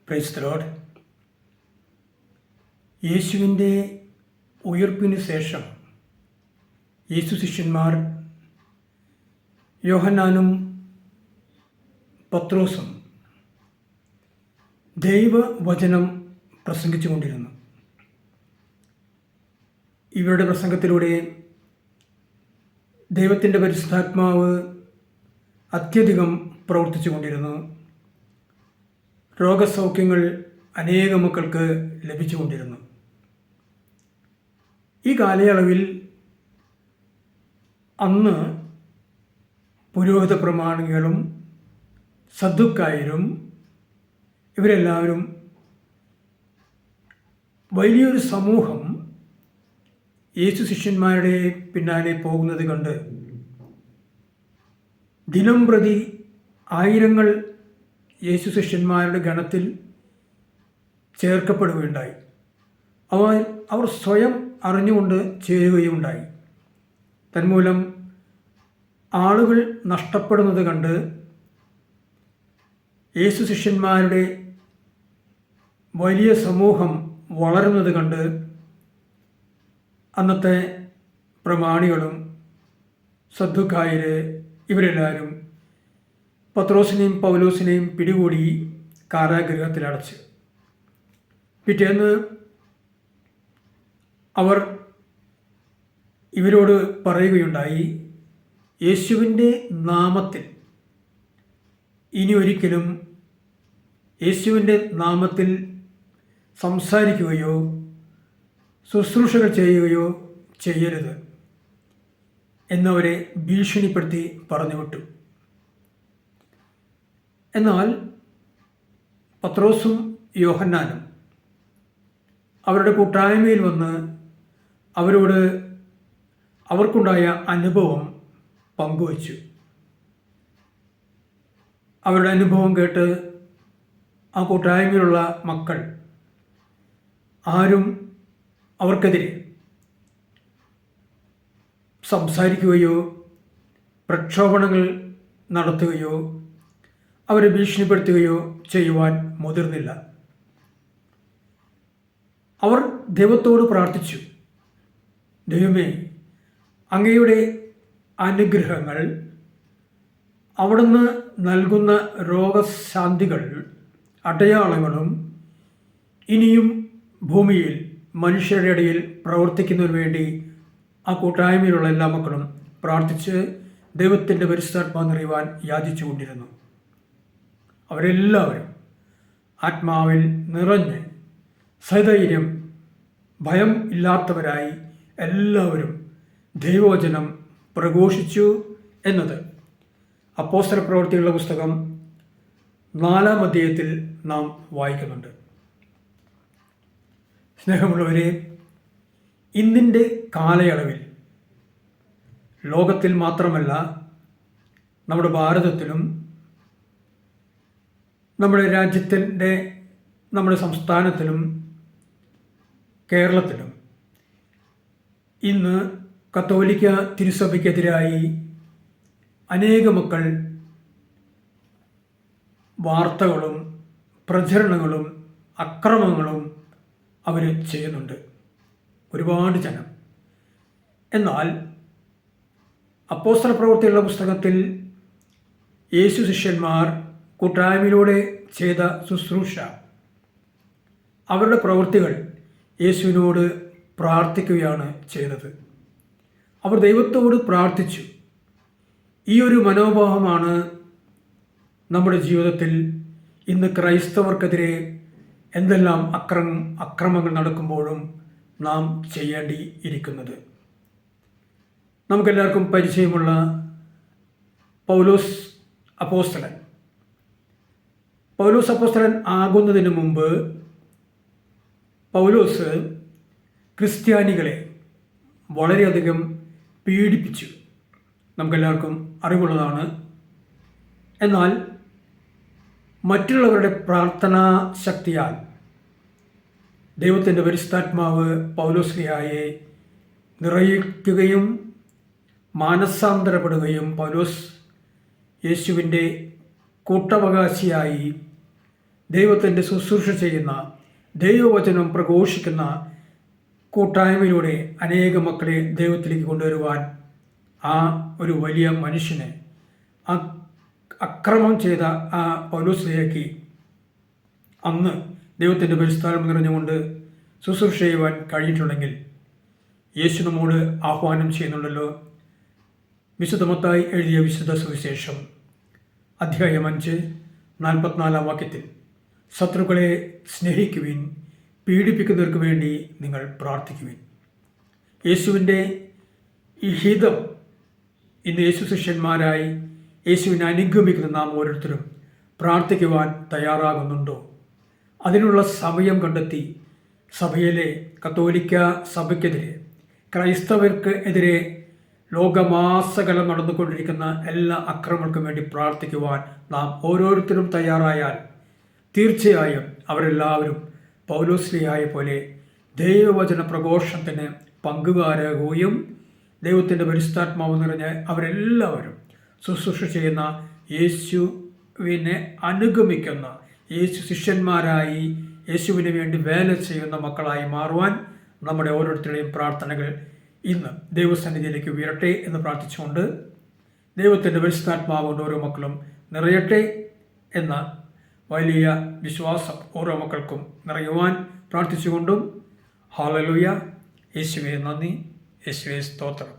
Praise the Lord. യേശുവിൻ്റെ ഉയിർപ്പിന് ശേഷം യേശു ശിഷ്യന്മാർ യോഹന്നാനും പത്രോസും ദൈവവചനം പ്രസംഗിച്ചു കൊണ്ടിരുന്നു. ഇവരുടെ പ്രസംഗത്തിലൂടെ ദൈവത്തിൻ്റെ പരിശുദ്ധാത്മാവ് അത്യധികം പ്രവർത്തിച്ചു കൊണ്ടിരുന്നു. രോഗസൗഖ്യങ്ങൾ അനേകം മക്കൾക്ക് ലഭിച്ചുകൊണ്ടിരുന്നു. ഈ കാലയളവിൽ അന്ന് പുരോഹിത പ്രമാണികളും സദ്ദുക്കായരും ഇവരെല്ലാവരും വലിയൊരു സമൂഹം യേശു ശിഷ്യന്മാരുടെ പിന്നാലെ പോകുന്നത് കണ്ട് ദിനം പ്രതി ആയിരങ്ങൾ യേശു ശിഷ്യന്മാരുടെ ഗണത്തിൽ ചേർക്കപ്പെടുകയുണ്ടായി. അവർ സ്വയം അറിഞ്ഞുകൊണ്ട് ചേരുകയുണ്ടായി. തന്മൂലം ആളുകൾ നഷ്ടപ്പെടുന്നത് കണ്ട് യേശു ശിഷ്യന്മാരുടെ വലിയ സമൂഹം വളരുന്നത് കണ്ട് അന്നത്തെ പ്രമാണികളും സദ്ദുക്കായര് ഇവരെല്ലാവരും പത്രോസിനെയും പൗലോസിനെയും പിടികൂടി കാരാഗൃഹത്തിലടച്ച്. പിറ്റേന്ന് അവർ ഇവരോട് പറയുകയുണ്ടായി, യേശുവിൻ്റെ നാമത്തിൽ ഇനി ഒരിക്കലും യേശുവിൻ്റെ നാമത്തിൽ സംസാരിക്കുകയോ ശുശ്രൂഷകൾ ചെയ്യുകയോ ചെയ്യരുത് എന്നവരെ ഭീഷണിപ്പെടുത്തി പറഞ്ഞുവിട്ടു. എന്നാൽ പത്രോസും യോഹന്നാനും അവരുടെ കൂട്ടായ്മയിൽ വന്ന് അവരോട് അവർക്കുണ്ടായ അനുഭവം പങ്കുവച്ചു. അവരുടെ അനുഭവം കേട്ട് ആ കൂട്ടായ്മയിലുള്ള മക്കൾ ആരും അവർക്കെതിരെ സംസാരിക്കുകയോ പ്രക്ഷോഭണങ്ങൾ നടത്തുകയോ അവരെ ഭീഷണിപ്പെടുത്തുകയോ ചെയ്യുവാൻ മുതിർന്നില്ല. അവർ ദൈവത്തോട് പ്രാർത്ഥിച്ചു, ദൈവമേ, അങ്ങയുടെ അനുഗ്രഹങ്ങൾ, അവിടുന്ന് നൽകുന്ന രോഗശാന്തികൾ, അടയാളങ്ങളും ഇനിയും ഭൂമിയിൽ മനുഷ്യരുടെ ഇടയിൽ പ്രവർത്തിക്കുന്നതിന് വേണ്ടി ആ കൂട്ടായ്മയിലുള്ള എല്ലാ മക്കളും പ്രാർത്ഥിച്ച് ദൈവത്തിൻ്റെ പരിശുദ്ധാത്മാവ് നിറയുവാൻ യാചിച്ചുകൊണ്ടിരുന്നു. അവരെല്ലാവരും ആത്മാവിൽ നിറഞ്ഞ് സധൈര്യം ഭയം ഇല്ലാത്തവരായി എല്ലാവരും ദൈവവചനം പ്രഘോഷിച്ചു എന്നത് അപ്പോസ്തല പ്രവൃത്തികളുടെ പുസ്തകം 4-ാം അധ്യായത്തിൽ നാം വായിക്കുന്നുണ്ട്. സ്നേഹമുള്ളവരെ, ഇന്നിൻ്റെ കാലയളവിൽ ലോകത്തിൽ മാത്രമല്ല നമ്മുടെ ഭാരതത്തിലും നമ്മുടെ രാജ്യത്തിൻ്റെ നമ്മുടെ സംസ്ഥാനത്തിലും കേരളത്തിലും ഇന്ന് കത്തോലിക്ക തിരുസഭയ്ക്കെതിരായി അനേക മക്കൾ വാർത്തകളും പ്രചരണങ്ങളും അക്രമങ്ങളും അവർ ചെയ്യുന്നുണ്ട്, ഒരുപാട് ജനം. എന്നാൽ അപ്പോസ്തല പ്രവൃത്തികളുടെ പുസ്തകത്തിൽ യേശു ശിഷ്യന്മാർ കൂട്ടായ്മയിലൂടെ ചെയ്ത ശുശ്രൂഷ, അവരുടെ പ്രവൃത്തികൾ യേശുവിനോട് പ്രാർത്ഥിക്കുകയാണ് ചെയ്തത്. അവർ ദൈവത്തോട് പ്രാർത്ഥിച്ചു. ഈ ഒരു മനോഭാവമാണ് നമ്മുടെ ജീവിതത്തിൽ ഇന്ന് ക്രൈസ്തവർക്കെതിരെ എന്തെല്ലാം അക്രമങ്ങൾ നടക്കുമ്പോഴും നാം ചെയ്യേണ്ടിയിരിക്കുന്നത്. നമുക്കെല്ലാവർക്കും പരിചയമുള്ള പൗലോസ് അപ്പോസ്തലൻ ആകുന്നതിന് മുമ്പ് പൗലോസ് ക്രിസ്ത്യാനികളെ വളരെയധികം പീഡിപ്പിച്ചു. നമുക്കെല്ലാവർക്കും അറിവുള്ളതാണ്. എന്നാൽ മറ്റുള്ളവരുടെ പ്രാർത്ഥനാ ശക്തിയാൽ ദൈവത്തിൻ്റെ പരിശുദ്ധാത്മാവ് പൗലോസ്ലിഹായെ നിറയിക്കുകയും മാനസാന്തരപ്പെടുകയും പൗലോസ് യേശുവിൻ്റെ കൂട്ടവകാശിയായി ദൈവത്തിൻ്റെ ശുശ്രൂഷ ചെയ്യുന്ന, ദൈവവചനം പ്രഘോഷിക്കുന്ന കൂട്ടായ്മയിലൂടെ അനേക മക്കളെ ദൈവത്തിലേക്ക് കൊണ്ടുവരുവാൻ ആ ഒരു വലിയ മനുഷ്യനെ, അക്രമം ചെയ്ത ആ പൗലോസിലേക്ക് അന്ന് ദൈവത്തിൻ്റെ പരിസ്ഥാനം നിറഞ്ഞുകൊണ്ട് ശുശ്രൂഷ ചെയ്യുവാൻ കഴിഞ്ഞിട്ടുണ്ടെങ്കിൽ യേശു നമ്മോട് ആഹ്വാനം ചെയ്യുന്നുണ്ടല്ലോ. വിശുദ്ധ മത്തായി എഴുതിയ വിശുദ്ധ സുവിശേഷം അധ്യായം 5 44 വാക്യത്തിൽ, ശത്രുക്കളെ സ്നേഹിക്കുവിൻ, പീഡിപ്പിക്കുന്നവർക്ക് വേണ്ടി നിങ്ങൾ പ്രാർത്ഥിക്കുവിൻ. യേശുവിൻ്റെ ഈ ഹിതം ഇന്ന് യേശു ശിഷ്യന്മാരായി യേശുവിനെ അനുഗമിക്കുന്ന നാം ഓരോരുത്തരും പ്രാർത്ഥിക്കുവാൻ തയ്യാറാകുന്നുണ്ടോ? അതിനുള്ള സമയം കണ്ടെത്തി സഭയിലെ കത്തോലിക്ക സഭയ്ക്കെതിരെ, ക്രൈസ്തവർക്ക് എതിരെ ലോകമാസകലം നടന്നുകൊണ്ടിരിക്കുന്ന എല്ലാ അക്രമങ്ങൾക്കും വേണ്ടി പ്രാർത്ഥിക്കുവാൻ നാം ഓരോരുത്തരും തയ്യാറായാൽ തീർച്ചയായും അവരെല്ലാവരും പൗലോസ്ലിഹായ പോലെ ദൈവവചന പ്രഘോഷണത്തിന് പങ്കുകാരാകുകയും ദൈവത്തിൻ്റെ പരിശുദ്ധാത്മാവ് നിറഞ്ഞ് അവരെല്ലാവരും ശുശ്രൂഷ ചെയ്യുന്ന, യേശുവിനെ അനുഗമിക്കുന്ന, യേശു ശിഷ്യന്മാരായി യേശുവിന് വേണ്ടി വേല ചെയ്യുന്ന മക്കളായി മാറുവാൻ നമ്മുടെ ഓരോരുത്തരുടെയും പ്രാർത്ഥനകൾ ഇന്ന് ദൈവസന്നിധിയിലേക്ക് ഉയരട്ടെ എന്ന് പ്രാർത്ഥിച്ചുകൊണ്ട് ദൈവത്തിൻ്റെ പരിശുദ്ധാത്മാവ് കൊണ്ട് ഓരോ മക്കളും നിറയട്ടെ എന്ന വലിയ വിശ്വാസം ഓരോ മക്കൾക്കും നിറയുവാൻ പ്രാർത്ഥിച്ചുകൊണ്ടും ഹല്ലേലൂയ, യേശുവേ നന്ദി, യേശുവേ സ്തോത്രം.